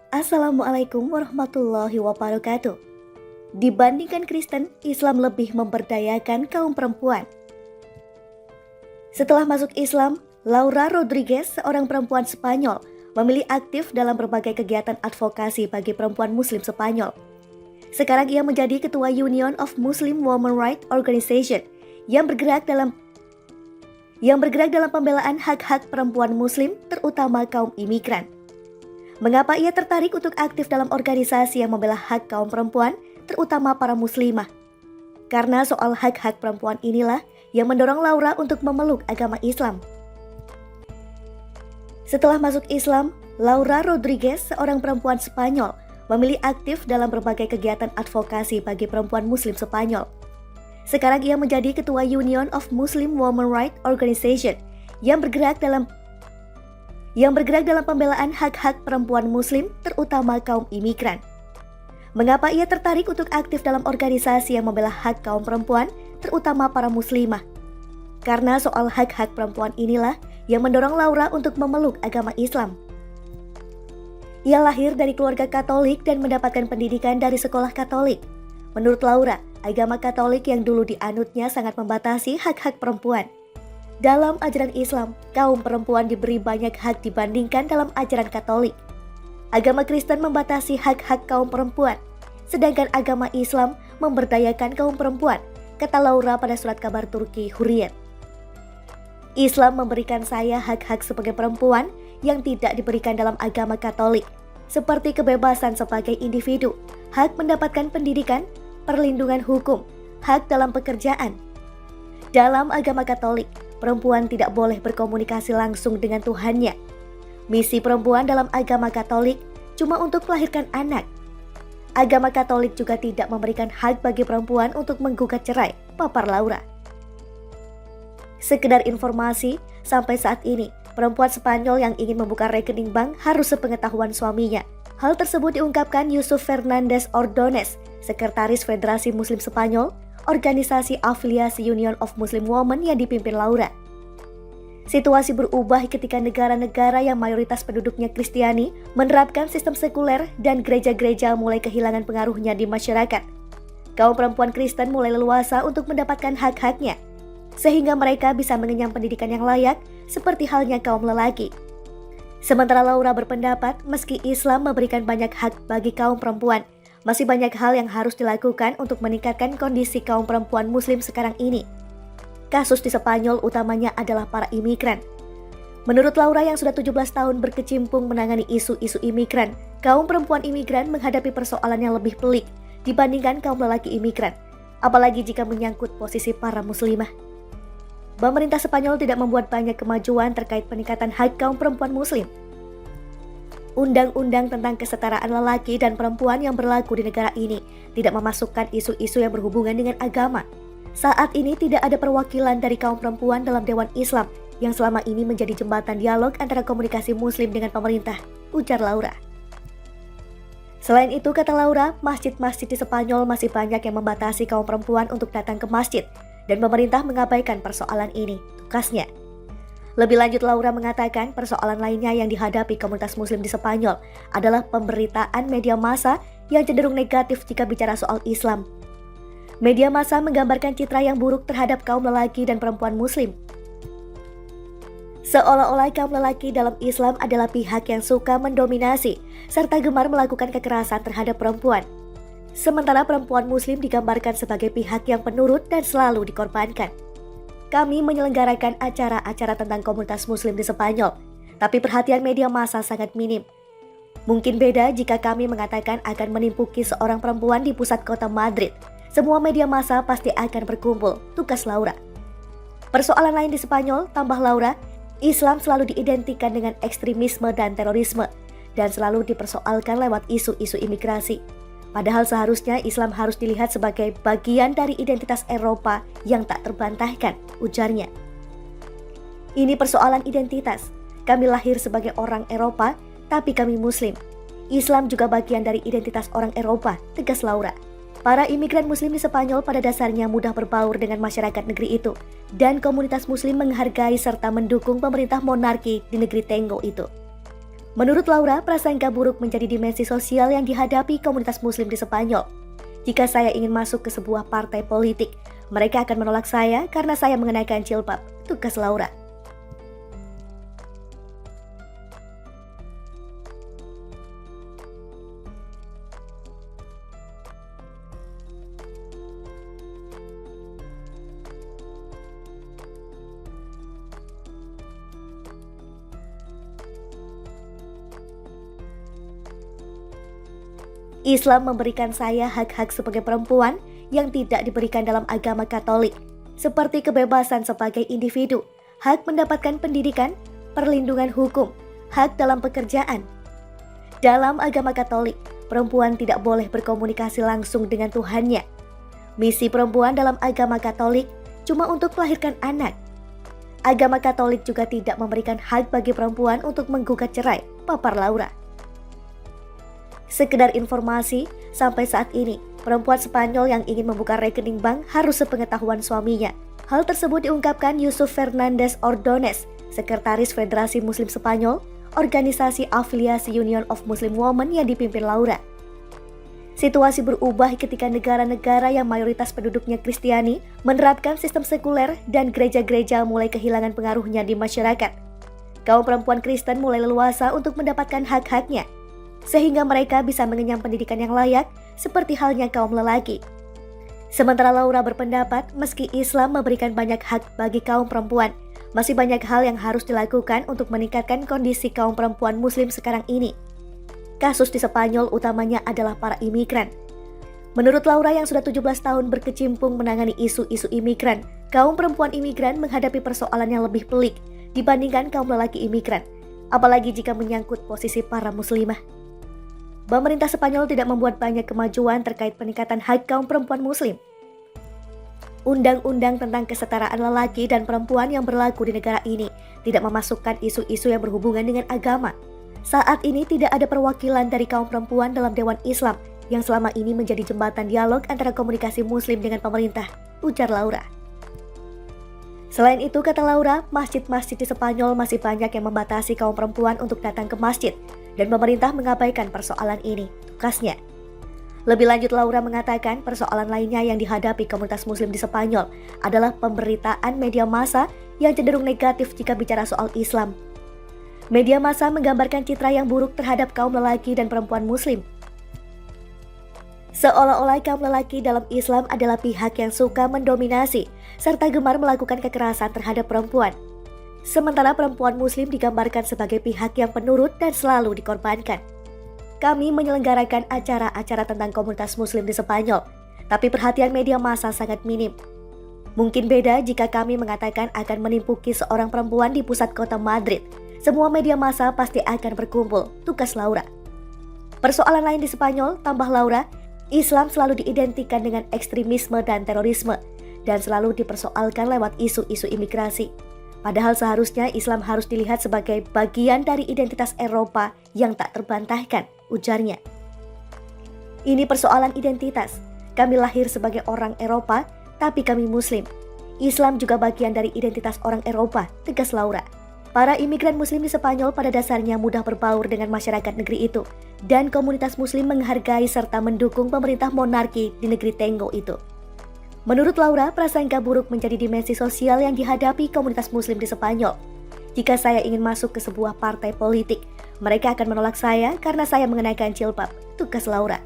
Assalamualaikum warahmatullahi wabarakatuh. Dibandingkan Kristen, Islam lebih memberdayakan kaum perempuan. Setelah masuk Islam, Laura Rodriguez, seorang perempuan Spanyol, memilih aktif dalam berbagai kegiatan advokasi bagi perempuan Muslim Spanyol. Sekarang ia menjadi ketua Union of Muslim Women Rights Organization yang bergerak dalam pembelaan hak-hak perempuan Muslim, terutama kaum imigran. Mengapa ia tertarik untuk aktif dalam organisasi yang membela hak kaum perempuan, terutama para muslimah? Karena soal hak-hak perempuan inilah yang mendorong Laura untuk memeluk agama Islam. Setelah masuk Islam, Laura Rodriguez, seorang perempuan Spanyol, memilih aktif dalam berbagai kegiatan advokasi bagi perempuan Muslim Spanyol. Sekarang ia menjadi ketua Union of Muslim Women Rights Organization yang bergerak dalam pembelaan hak-hak perempuan Muslim, terutama kaum imigran. Mengapa ia tertarik untuk aktif dalam organisasi yang membela hak kaum perempuan, terutama para muslimah? Karena soal hak-hak perempuan inilah yang mendorong Laura untuk memeluk agama Islam. Ia lahir dari keluarga Katolik dan mendapatkan pendidikan dari sekolah Katolik. Menurut Laura, agama Katolik yang dulu dianutnya sangat membatasi hak-hak perempuan. Dalam ajaran Islam, kaum perempuan diberi banyak hak dibandingkan dalam ajaran Katolik. Agama Kristen membatasi hak-hak kaum perempuan, sedangkan agama Islam memberdayakan kaum perempuan, kata Laura pada surat kabar Turki Hurriyet. Islam memberikan saya hak-hak sebagai perempuan yang tidak diberikan dalam agama Katolik, seperti kebebasan sebagai individu, hak mendapatkan pendidikan, perlindungan hukum, hak dalam pekerjaan. Dalam agama Katolik, perempuan tidak boleh berkomunikasi langsung dengan Tuhannya. Misi perempuan dalam agama Katolik cuma untuk melahirkan anak. Agama Katolik juga tidak memberikan hak bagi perempuan untuk menggugat cerai, papar Laura. Sekedar informasi, sampai saat ini, perempuan Spanyol yang ingin membuka rekening bank harus sepengetahuan suaminya. Hal tersebut diungkapkan Yusuf Fernandez Ordonez, Sekretaris Federasi Muslim Spanyol, organisasi afiliasi Union of Muslim Women yang dipimpin Laura. Situasi berubah ketika negara-negara yang mayoritas penduduknya Kristiani menerapkan sistem sekuler dan gereja-gereja mulai kehilangan pengaruhnya di masyarakat. Kaum perempuan Kristen mulai leluasa untuk mendapatkan hak-haknya, sehingga mereka bisa mengenyam pendidikan yang layak seperti halnya kaum lelaki. Sementara Laura berpendapat meski Islam memberikan banyak hak bagi kaum perempuan, masih banyak hal yang harus dilakukan untuk meningkatkan kondisi kaum perempuan Muslim sekarang ini. Kasus di Spanyol utamanya adalah para imigran. Menurut Laura yang sudah 17 tahun berkecimpung menangani isu-isu imigran, kaum perempuan imigran menghadapi persoalan yang lebih pelik dibandingkan kaum lelaki imigran, apalagi jika menyangkut posisi para muslimah. Pemerintah Spanyol tidak membuat banyak kemajuan terkait peningkatan hak kaum perempuan Muslim. Undang-undang tentang kesetaraan lelaki dan perempuan yang berlaku di negara ini tidak memasukkan isu-isu yang berhubungan dengan agama. Saat ini tidak ada perwakilan dari kaum perempuan dalam Dewan Islam yang selama ini menjadi jembatan dialog antara komunikasi Muslim dengan pemerintah, ujar Laura. Selain itu, kata Laura, masjid-masjid di Spanyol masih banyak yang membatasi kaum perempuan untuk datang ke masjid dan pemerintah mengabaikan persoalan ini, tukasnya. Lebih lanjut, Laura mengatakan persoalan lainnya yang dihadapi komunitas Muslim di Spanyol adalah pemberitaan media massa yang cenderung negatif jika bicara soal Islam. Media massa menggambarkan citra yang buruk terhadap kaum lelaki dan perempuan Muslim. Seolah-olah kaum lelaki dalam Islam adalah pihak yang suka mendominasi serta gemar melakukan kekerasan terhadap perempuan. Sementara perempuan Muslim digambarkan sebagai pihak yang penurut dan selalu dikorbankan. Kami menyelenggarakan acara-acara tentang komunitas Muslim di Spanyol, tapi perhatian media massa sangat minim. Mungkin beda jika kami mengatakan akan menimpuki seorang perempuan di pusat kota Madrid. Semua media massa pasti akan berkumpul, tukas Laura. Persoalan lain di Spanyol, tambah Laura, Islam selalu diidentikan dengan ekstremisme dan terorisme, dan selalu dipersoalkan lewat isu-isu imigrasi. Padahal seharusnya Islam harus dilihat sebagai bagian dari identitas Eropa yang tak terbantahkan, ujarnya. Ini persoalan identitas. Kami lahir sebagai orang Eropa, tapi kami Muslim. Islam juga bagian dari identitas orang Eropa, tegas Laura. Para imigran Muslim di Spanyol pada dasarnya mudah berbaur dengan masyarakat negeri itu, dan komunitas Muslim menghargai serta mendukung pemerintah monarki di negeri Tenggo itu. Menurut Laura, prasangka buruk menjadi dimensi sosial yang dihadapi komunitas muslim di Spanyol. Jika saya ingin masuk ke sebuah partai politik, mereka akan menolak saya karena saya mengenakan jilbab, tugas Laura. Islam memberikan saya hak-hak sebagai perempuan yang tidak diberikan dalam agama Katolik, seperti kebebasan sebagai individu, hak mendapatkan pendidikan, perlindungan hukum, hak dalam pekerjaan. Dalam agama Katolik, perempuan tidak boleh berkomunikasi langsung dengan Tuhannya. Misi perempuan dalam agama Katolik cuma untuk melahirkan anak. Agama Katolik juga tidak memberikan hak bagi perempuan untuk menggugat cerai, papar Laura. Sekedar informasi, sampai saat ini, perempuan Spanyol yang ingin membuka rekening bank harus sepengetahuan suaminya. Hal tersebut diungkapkan Yusuf Fernandez Ordonez, Sekretaris Federasi Muslim Spanyol, organisasi afiliasi Union of Muslim Women yang dipimpin Laura. Situasi berubah ketika negara-negara yang mayoritas penduduknya Kristiani menerapkan sistem sekuler dan gereja-gereja mulai kehilangan pengaruhnya di masyarakat. Kaum perempuan Kristen mulai leluasa untuk mendapatkan hak-haknya, sehingga mereka bisa mengenyam pendidikan yang layak seperti halnya kaum lelaki. Sementara Laura berpendapat meski Islam memberikan banyak hak bagi kaum perempuan, masih banyak hal yang harus dilakukan untuk meningkatkan kondisi kaum perempuan muslim sekarang ini. Kasus di Spanyol utamanya adalah para imigran. Menurut Laura yang sudah 17 tahun berkecimpung menangani isu-isu imigran, kaum perempuan imigran menghadapi persoalan yang lebih pelik dibandingkan kaum lelaki imigran, apalagi jika menyangkut posisi para muslimah. Pemerintah Spanyol tidak membuat banyak kemajuan terkait peningkatan hak kaum perempuan muslim. Undang-undang tentang kesetaraan lelaki dan perempuan yang berlaku di negara ini tidak memasukkan isu-isu yang berhubungan dengan agama. Saat ini tidak ada perwakilan dari kaum perempuan dalam Dewan Islam yang selama ini menjadi jembatan dialog antara komunikasi muslim dengan pemerintah, ujar Laura. Selain itu, kata Laura, masjid-masjid di Spanyol masih banyak yang membatasi kaum perempuan untuk datang ke masjid, dan pemerintah mengabaikan persoalan ini, tugasnya. Lebih lanjut, Laura mengatakan persoalan lainnya yang dihadapi komunitas muslim di Spanyol adalah pemberitaan media massa yang cenderung negatif jika bicara soal Islam. Media massa menggambarkan citra yang buruk terhadap kaum lelaki dan perempuan muslim. Seolah-olah kaum lelaki dalam Islam adalah pihak yang suka mendominasi serta gemar melakukan kekerasan terhadap perempuan. Sementara perempuan muslim digambarkan sebagai pihak yang penurut dan selalu dikorbankan. Kami menyelenggarakan acara-acara tentang komunitas muslim di Spanyol, tapi perhatian media massa sangat minim. Mungkin beda jika kami mengatakan akan menimpuki seorang perempuan di pusat kota Madrid. Semua media massa pasti akan berkumpul, tugas Laura. Persoalan lain di Spanyol, tambah Laura, Islam selalu diidentikan dengan ekstremisme dan terorisme, dan selalu dipersoalkan lewat isu-isu imigrasi. Padahal seharusnya Islam harus dilihat sebagai bagian dari identitas Eropa yang tak terbantahkan, ujarnya. Ini persoalan identitas. Kami lahir sebagai orang Eropa, tapi kami Muslim. Islam juga bagian dari identitas orang Eropa, tegas Laura. Para imigran Muslim di Spanyol pada dasarnya mudah berbaur dengan masyarakat negeri itu, dan komunitas Muslim menghargai serta mendukung pemerintah monarki di negeri Tenggo itu. Menurut Laura, prasangka buruk menjadi dimensi sosial yang dihadapi komunitas muslim di Spanyol. Jika saya ingin masuk ke sebuah partai politik, mereka akan menolak saya karena saya mengenakan jilbab, tugas Laura.